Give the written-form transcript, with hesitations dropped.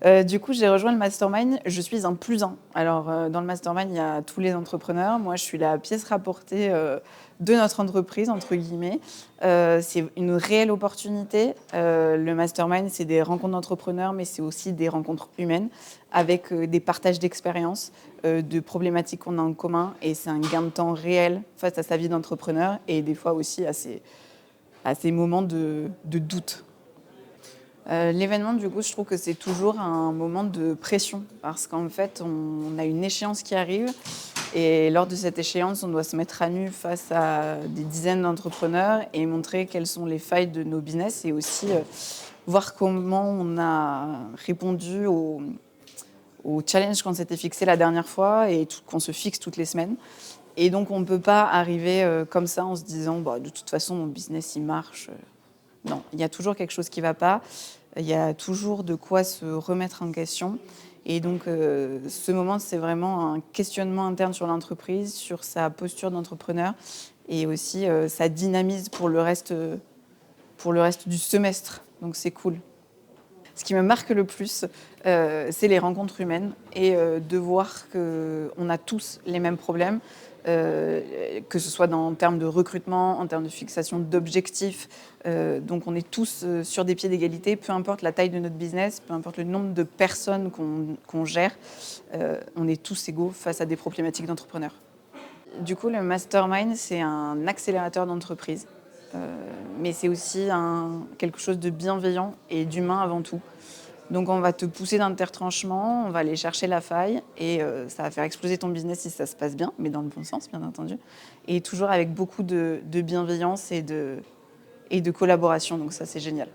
Du coup, j'ai rejoint le mastermind, je suis un plus un. Alors, dans le mastermind, il y a tous les entrepreneurs. Moi, je suis la pièce rapportée, de notre entreprise, entre guillemets. C'est une réelle opportunité. Le mastermind, c'est des rencontres d'entrepreneurs, mais c'est aussi des rencontres humaines avec, des partages d'expériences, de problématiques qu'on a en commun et c'est un gain de temps réel face à sa vie d'entrepreneur et des fois aussi à ces moments de doute. L'événement, du coup, je trouve que c'est toujours un moment de pression parce qu'en fait, on a une échéance qui arrive et lors de cette échéance, on doit se mettre à nu face à des dizaines d'entrepreneurs et montrer quelles sont les failles de nos business et aussi voir comment on a répondu aux challenges qu'on s'était fixés la dernière fois et qu'on se fixe toutes les semaines. Et donc, on ne peut pas arriver comme ça en se disant bah, de toute façon, mon business, il marche. Non, il y a toujours quelque chose qui ne va pas. Il y a toujours de quoi se remettre en question. Et donc, ce moment, c'est vraiment un questionnement interne sur l'entreprise, sur sa posture d'entrepreneur et aussi sa dynamise pour le reste du semestre. Donc, c'est cool. Ce qui me marque le plus, c'est les rencontres humaines et de voir qu'on a tous les mêmes problèmes, que ce soit en termes de recrutement, en termes de fixation d'objectifs. Donc on est tous sur des pieds d'égalité, peu importe la taille de notre business, peu importe le nombre de personnes qu'on gère, on est tous égaux face à des problématiques d'entrepreneurs. Du coup, le mastermind, c'est un accélérateur d'entreprise. Mais c'est aussi quelque chose de bienveillant et d'humain avant tout. Donc on va te pousser dans tes retranchements, on va aller chercher la faille et ça va faire exploser ton business si ça se passe bien, mais dans le bon sens bien entendu. Et toujours avec beaucoup de bienveillance et de collaboration, donc ça c'est génial.